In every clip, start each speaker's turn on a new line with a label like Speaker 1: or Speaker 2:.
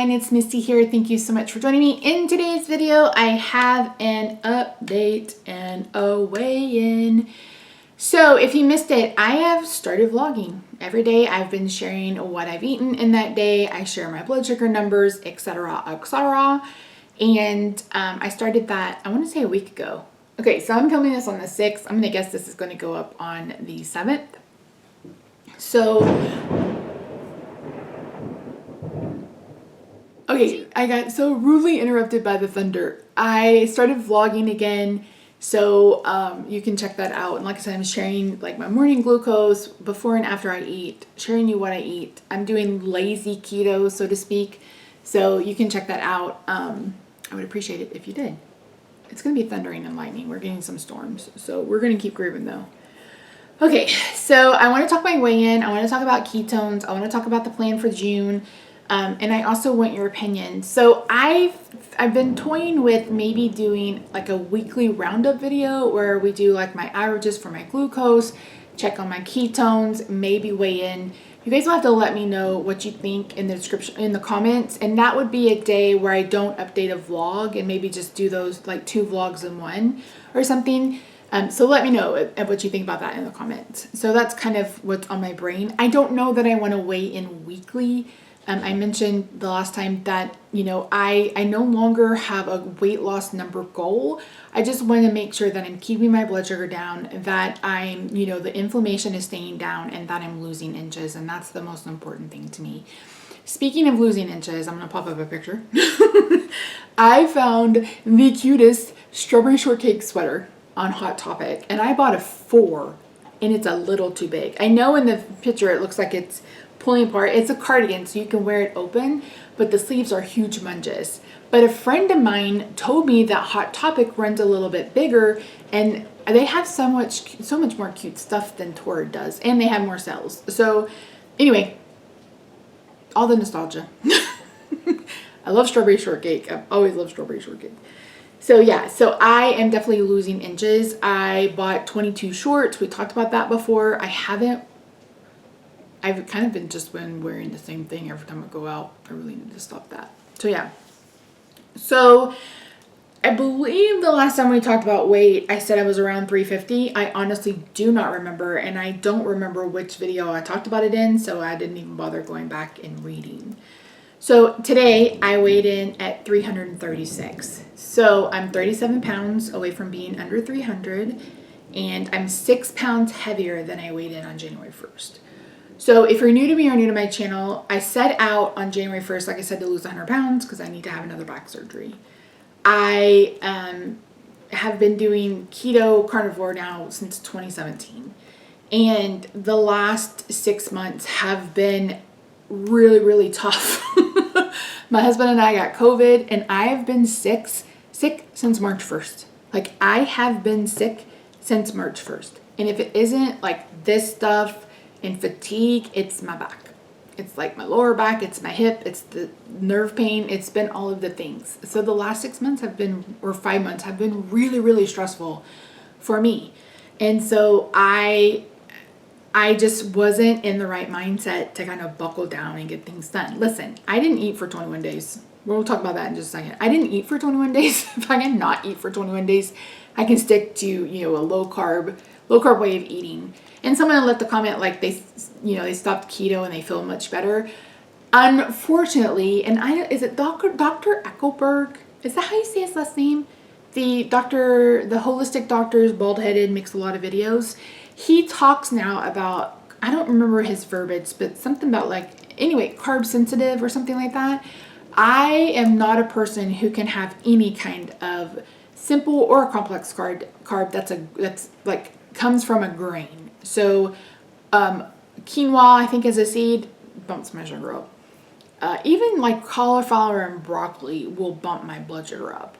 Speaker 1: everyone, it's Misty here. Thank you so much for joining me. In today's video, I have an update and a weigh-in. So if you missed it, I have started vlogging. Every day I've been sharing what I've eaten in that day. I share my blood sugar numbers, etc., etc. And I started that, I want to say a week ago. Okay, so I'm filming this on the 6th. I'm going to guess this is going to go up on the 7th. So okay, I got so rudely interrupted by the thunder. I started vlogging again, so you can check that out. And like I said, I'm sharing like my morning glucose before and after I eat, sharing you what I eat. I'm doing lazy keto, so to speak, so you can check that out. I would appreciate it if you did. It's going to be thundering and lightning. We're getting some storms, so we're going to keep grooving though. Okay, so I want to talk my weigh-in. I want to talk about ketones. I want to talk about the plan for June. And I also want your opinion. So I've been toying with maybe doing like a weekly roundup video where we do like my averages for my glucose, check on my ketones, maybe weigh in. You guys will have to let me know what you think in the description, in the comments. And that would be a day where I don't update a vlog and maybe just do those like 2 vlogs in one or something. So let me know what you think about that in the comments. So that's kind of what's on my brain. I don't know that I want to weigh in weekly. I mentioned the last time that, you know, I no longer have a weight loss number goal. I just want to make sure that I'm keeping my blood sugar down, that I'm, you know, the inflammation is staying down, and that I'm losing inches. And that's the most important thing to me. Speaking of losing inches, I'm going to pop up a picture. I found the cutest strawberry shortcake sweater on Hot Topic, and I bought a 4, and it's a little too big. I know in the picture it looks like it's pulling apart. It's a cardigan, so you can wear it open, but the sleeves are huge munches. But a friend of mine told me that Hot Topic runs a little bit bigger, and they have so much more cute stuff than Torrid does, and they have more sales. So anyway, all the nostalgia. I love strawberry shortcake. I've always loved strawberry shortcake. So yeah, so I am definitely losing inches. I bought 22 shorts. We talked about that before. I've kind of been wearing the same thing every time I go out. I really need to stop that. So yeah. So I believe the last time we talked about weight, I said I was around 350. I honestly do not remember, and I don't remember which video I talked about it in, so I didn't even bother going back and reading. So today I weighed in at 336. So I'm 37 pounds away from being under 300, and I'm 6 pounds heavier than I weighed in on January 1st. So if you're new to me or new to my channel, I set out on January 1st, like I said, to lose 100 pounds because I need to have another back surgery. I have been doing keto carnivore now since 2017. And the last 6 months have been really, really tough. My husband and I got COVID, and I have been sick since March 1st. Like, I have been sick since March 1st. And if it isn't like this stuff and fatigue, it's my back. It's like my lower back, it's my hip, it's the nerve pain, it's been all of the things. So the last 6 months have been, or 5 months have been really, really stressful for me. And so I just wasn't in the right mindset to kind of buckle down and get things done. Listen, I didn't eat for 21 days. We'll talk about that in just a second. I didn't eat for 21 days. If I can not eat for 21 days, I can stick to, you know, a low carb way of eating. And someone left a comment like they stopped keto and they feel much better. Unfortunately, and is it Dr. Eckelberg? Is that how you say his last name? The holistic doctor is bald-headed, makes a lot of videos. He talks now about, I don't remember his verbiage, but something about like, anyway, carb sensitive or something like that. I am not a person who can have any kind of simple or complex carb that's like comes from a grain. So quinoa, I think, is a seed, bumps my sugar up. Even like cauliflower and broccoli will bump my blood sugar up.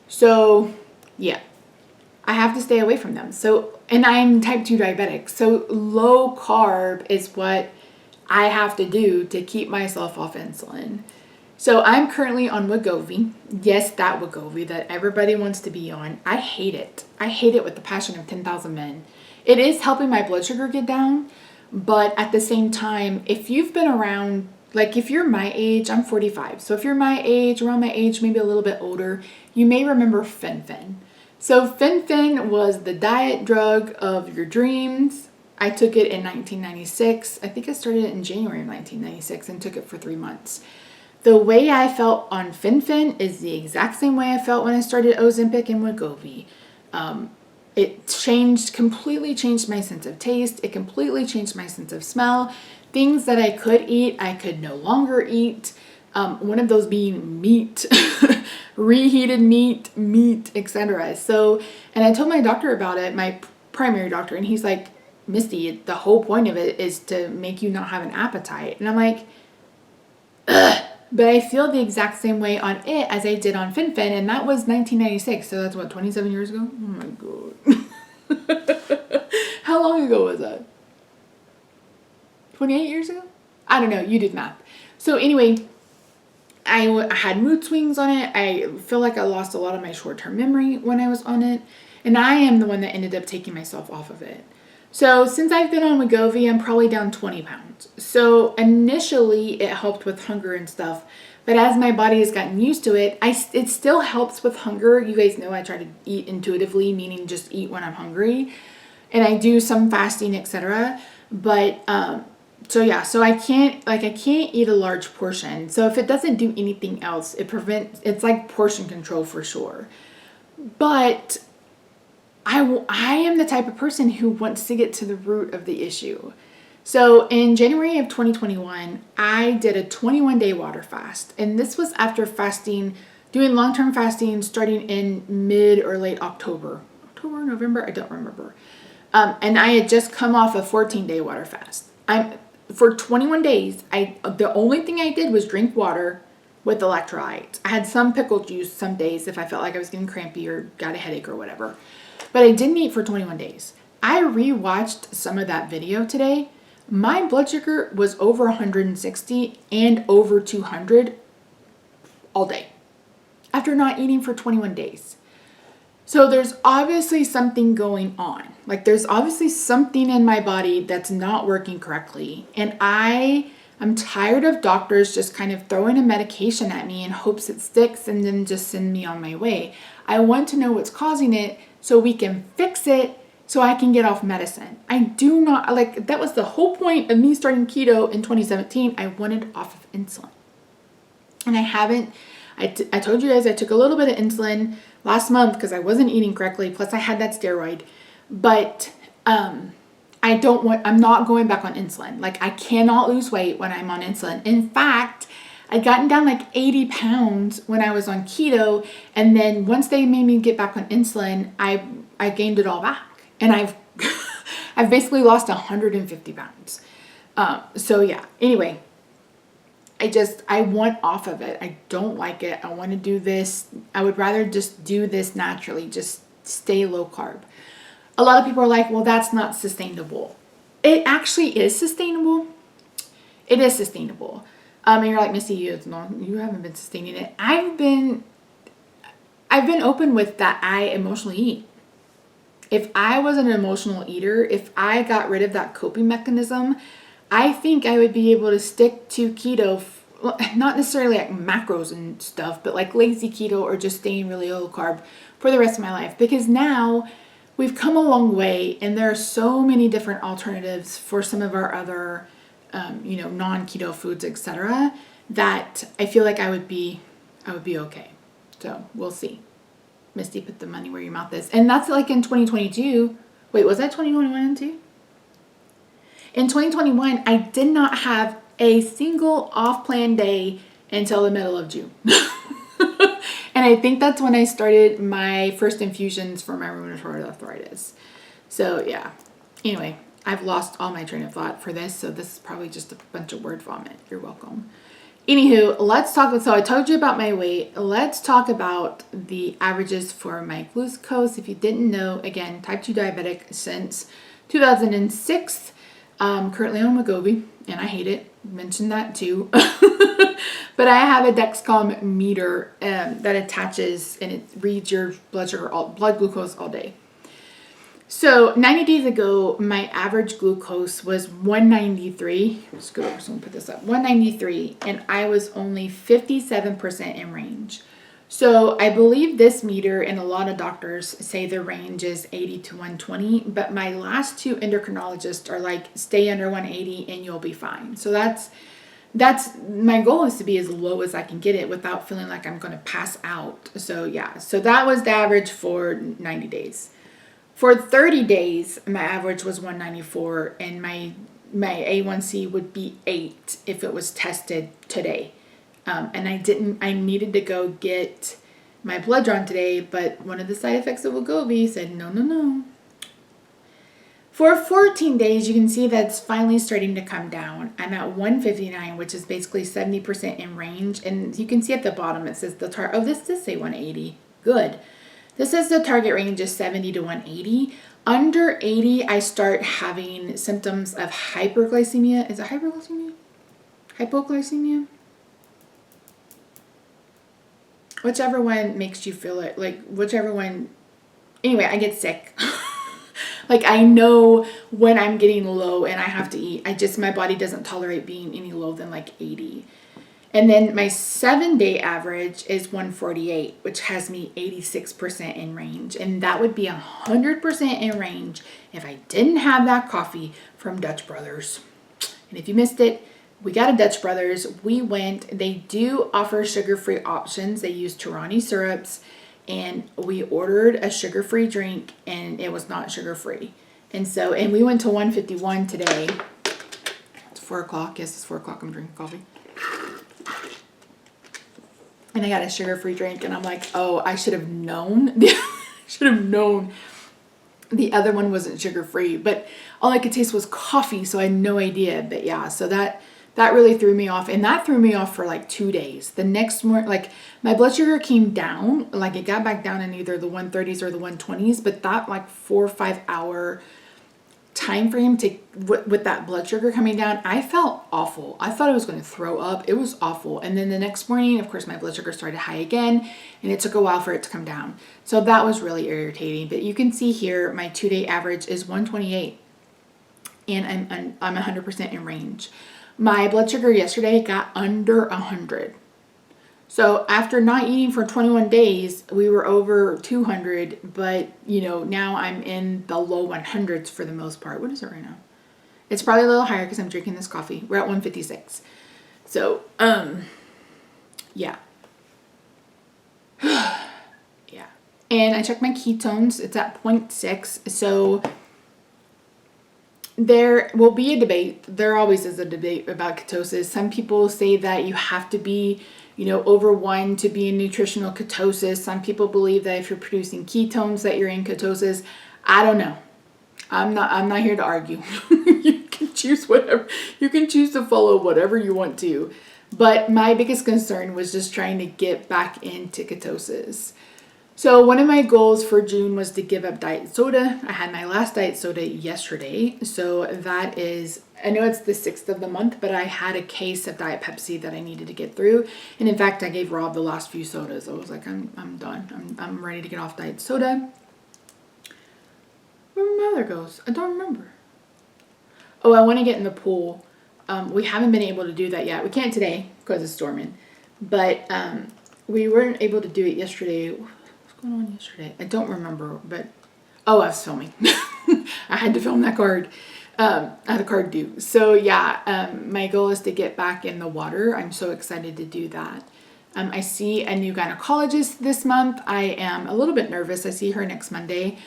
Speaker 1: So yeah, I have to stay away from them. So, and I'm type 2 diabetic. So low carb is what I have to do to keep myself off insulin. So I'm currently on Wegovy. Yes, that Wegovy that everybody wants to be on. I hate it. I hate it with the passion of 10,000 men. It is helping my blood sugar get down, but at the same time, if you've been around Like if you're my age, I'm 45. So if you're my age, around my age, maybe a little bit older, you may remember Fen-Phen. So Fen-Phen was the diet drug of your dreams. I took it in 1996. I think I started it in January of 1996 and took it for 3 months. The way I felt on Fen-Phen is the exact same way I felt when I started Ozempic and Wegovy. It completely changed my sense of taste. It completely changed my sense of smell. Things that I could eat, I could no longer eat. One of those being meat, reheated meat, etc. So, and I told my doctor about it, my primary doctor, and he's like, Misty, the whole point of it is to make you not have an appetite. And I'm like, ugh. But I feel the exact same way on it as I did on Fen-Phen, and that was 1996. So that's what, 27 years ago? Oh my God. How long ago was that? 28 years ago? I don't know. You did math. So anyway, I had mood swings on it. I feel like I lost a lot of my short-term memory when I was on it. And I am the one that ended up taking myself off of it. So since I've been on Wegovy, I'm probably down 20 pounds. So initially it helped with hunger and stuff. But as my body has gotten used to it, it still helps with hunger. You guys know I try to eat intuitively, meaning just eat when I'm hungry. And I do some fasting, etc. But so I can't eat a large portion. So if it doesn't do anything else, it's like portion control for sure. But I am the type of person who wants to get to the root of the issue. So in January of 2021, I did a 21-day water fast. And this was after doing long-term fasting starting in mid or late October. October, November, I don't remember. And I had just come off a 14-day water fast. For 21 days, the only thing I did was drink water with electrolytes. I had some pickle juice some days if I felt like I was getting crampy or got a headache or whatever. But I didn't eat for 21 days. I rewatched some of that video today. My blood sugar was over 160 and over 200 all day after not eating for 21 days. So there's obviously something going on. Like there's obviously something in my body that's not working correctly. And I'm tired of doctors just kind of throwing a medication at me in hopes it sticks and then just send me on my way. I want to know what's causing it so we can fix it so I can get off medicine. I do not, that was the whole point of me starting keto in 2017. I wanted off of insulin. And I haven't, I told you guys I took a little bit of insulin last month because I wasn't eating correctly. Plus I had that steroid, but I'm not going back on insulin. Like I cannot lose weight when I'm on insulin. In fact, I'd gotten down like 80 pounds when I was on keto. And then once they made me get back on insulin, I gained it all back. And I've basically lost 150 pounds. So yeah, anyway, I want off of it. I don't like it. I want to do this. I would rather just do this naturally, just stay low carb. A lot of people are like, well, that's not sustainable. It actually is sustainable. It is sustainable. And you're like, Missy, you haven't been sustaining it. I've been open with that. I emotionally eat. If I was an emotional eater, if I got rid of that coping mechanism, I think I would be able to stick to keto, not necessarily like macros and stuff, but like lazy keto or just staying really low carb for the rest of my life. Because now we've come a long way and there are so many different alternatives for some of our other, non-keto foods, etc., that I feel like I would be okay. So we'll see. Misty, put the money where your mouth is. And that's like in 2022. Wait, was that 2021 too? In 2021, I did not have a single off-plan day until the middle of June. And I think that's when I started my first infusions for my rheumatoid arthritis. So yeah. Anyway, I've lost all my train of thought for this, so this is probably just a bunch of word vomit. You're welcome. Anywho, let's talk. So I told you about my weight. Let's talk about the averages for my glucose. If you didn't know, again, type 2 diabetic since 2006. Currently on Wegovy, and I hate it. Mentioned that too. But I have a Dexcom meter that attaches and it reads your blood glucose all day. So 90 days ago, my average glucose was 193. Let's go over, so I'm gonna put this up. 193, and I was only 57% in range. So I believe this meter, and a lot of doctors say the range is 80 to 120, but my last two endocrinologists are like, stay under 180 and you'll be fine. So that's my goal, is to be as low as I can get it without feeling like I'm going to pass out. So yeah, so that was the average for 90 days. For 30 days, my average was 194, and my A1C would be 8 if it was tested today. And I needed to go get my blood drawn today, but one of the side effects of Wegovy said, no. For 14 days, you can see that's finally starting to come down. I'm at 159, which is basically 70% in range. And you can see at the bottom, it says this does say 180. Good. This says the target range is 70 to 180. Under 80, I start having symptoms of hyperglycemia. Is it hyperglycemia? Hypoglycemia? Whichever one makes you feel it. Like, whichever one. Anyway, I get sick. Like, I know when I'm getting low and I have to eat. My body doesn't tolerate being any low than like 80. And then my 7-day average is 148, which has me 86% in range. And that would be 100% in range if I didn't have that coffee from Dutch Brothers. And if you missed it, we got a Dutch Brothers. They do offer sugar-free options. They use Tirani syrups. And we ordered a sugar-free drink, and it was not sugar-free. And we went to 151 today. It's 4 o'clock. Yes, it's 4 o'clock. I'm drinking coffee. And I got a sugar-free drink, and I'm like, oh, I should have known. The other one wasn't sugar-free, but all I could taste was coffee, so I had no idea. But yeah, so that really threw me off, and that threw me off for like 2 days. The next morning, like, my blood sugar came down, like it got back down in either the 130s or the 120s, but that like 4 or 5 hour time frame with that blood sugar coming down, I felt awful. I thought I was going to throw up. It was awful. And then the next morning, of course, my blood sugar started high again, and it took a while for it to come down. So that was really irritating. But you can see here, my 2-day average is 128, and I'm 100% in range. My blood sugar yesterday got under 100. So after not eating for 21 days, we were over 200, but now I'm in the low 100s for the most part. What is it right now? It's probably a little higher because I'm drinking this coffee. We're at 156. So, yeah. Yeah. And I checked my ketones. It's at 0.6. So there will be a debate. There always is a debate about ketosis. Some people say that you have to be, over 1 to be in nutritional ketosis. Some people believe that if you're producing ketones that you're in ketosis. I don't know. I'm not here to argue. You can choose whatever. You can choose to follow whatever you want to. But my biggest concern was just trying to get back into ketosis. So one of my goals for June was to give up diet soda. I had my last diet soda yesterday. So that is, I know it's the 6th of the month, but I had a case of Diet Pepsi that I needed to get through. And in fact, I gave Rob the last few sodas. I was like, I'm done. I'm ready to get off diet soda. Where my mother goes? I don't remember. Oh, I want to get in the pool. We haven't been able to do that yet. We can't today because it's storming. But we weren't able to do it yesterday. Going on yesterday? I don't remember, but I was filming. I had to film that card. I had a card due. So yeah, my goal is to get back in the water. I'm so excited to do that. I see a new gynecologist this month. I am a little bit nervous. I see her next Monday.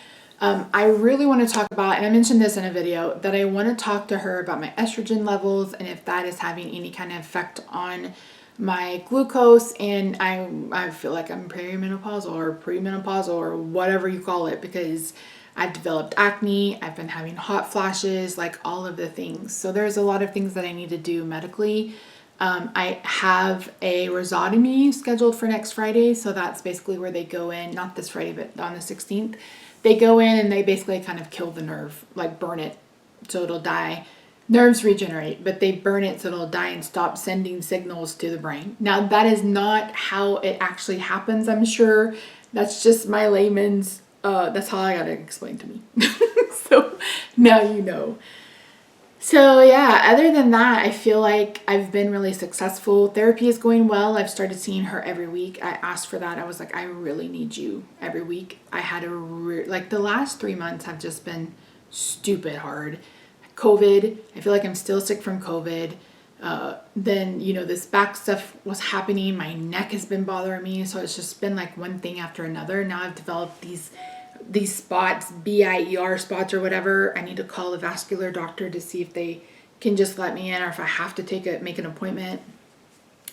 Speaker 1: I really want to talk about, and I mentioned this in a video, that I want to talk to her about my estrogen levels and if that is having any kind of effect on my glucose. And I feel like I'm perimenopausal or premenopausal or whatever you call it, because I've developed acne, I've been having hot flashes, like all of the things. So there's a lot of things that I need to do medically. I have a rhizotomy scheduled for next Friday. So that's basically where they go in, not this Friday, but on the 16th. They go in and they basically kind of kill the nerve, like burn it so it'll die. Nerves regenerate, but they burn it so it'll die and stop sending signals to the brain. Now, that is not how it actually happens, I'm sure. That's just my layman's That's how I got it explained to me. So now you know. So yeah, other than that, I feel like I've been really successful. Therapy is going well. I've started seeing her every week. I asked for that. I was like, I really need you every week. I had like the last 3 months have just been stupid hard. COVID, I feel like I'm still sick from COVID. Then, you know, this back stuff was happening. My neck has been bothering me. So it's just been like one thing after another. Now I've developed these spots, BIER spots or whatever. I need to call a vascular doctor to see if they can just let me in or if I have to make an appointment.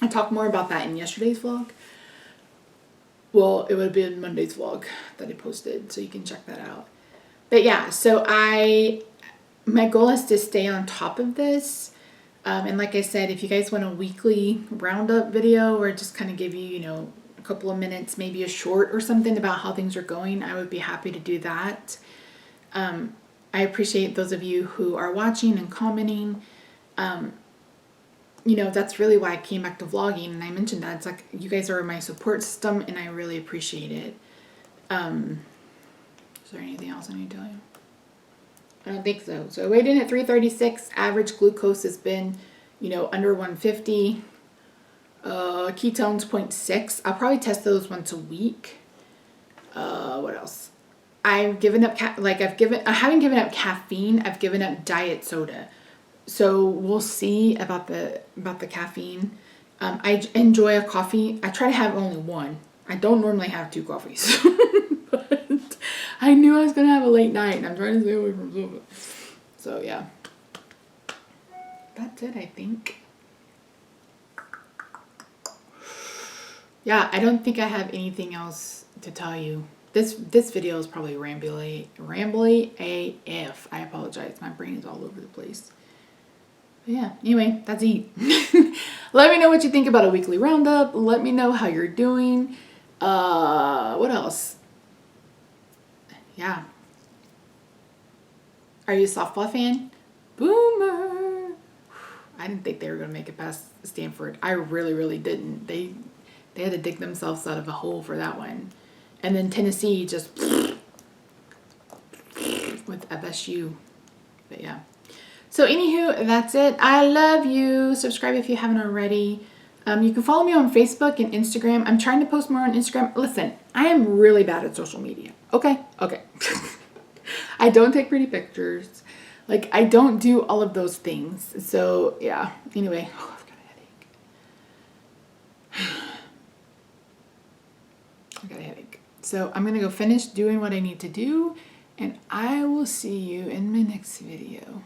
Speaker 1: I talked more about that in yesterday's vlog. Well, it would have been Monday's vlog that I posted, so you can check that out. But yeah, so my goal is to stay on top of this. And like I said, if you guys want a weekly roundup video or just kind of give you, you know, a couple of minutes, maybe a short or something about how things are going, I would be happy to do that. I appreciate those of you who are watching and commenting. You know, that's really why I came back to vlogging, and I mentioned that. It's like, you guys are my support system, and I really appreciate it. Is there anything else I need to tell you? I don't think so. So I weighed in at 336. Average glucose has been, you know, under 150. Ketones 0.6. I'll probably test those once a week. What else? I've given up, I haven't given up caffeine. I've given up diet soda. So we'll see about the caffeine. I enjoy a coffee. I try to have only one. I don't normally have 2 coffees. But I knew I was going to have a late night, and I'm trying to stay away from soda. So yeah. That's it, I think. Yeah, I don't think I have anything else to tell you. This video is probably rambly AF. I apologize. My brain is all over the place. But yeah, anyway, that's it. Let me know what you think about a weekly roundup. Let me know how you're doing. What else? Yeah. Are you a softball fan? Boomer. I didn't think they were going to make it past Stanford. I really, really didn't. They had to dig themselves out of a hole for that one. And then Tennessee just with FSU. But yeah. So anywho, that's it. I love you. Subscribe if you haven't already. You can follow me on Facebook and Instagram. I'm trying to post more on Instagram. Listen, I am really bad at social media. Okay? I don't take pretty pictures. Like, I don't do all of those things. So, yeah. Anyway, I've got a headache. I've got a headache. So, I'm going to go finish doing what I need to do. And I will see you in my next video.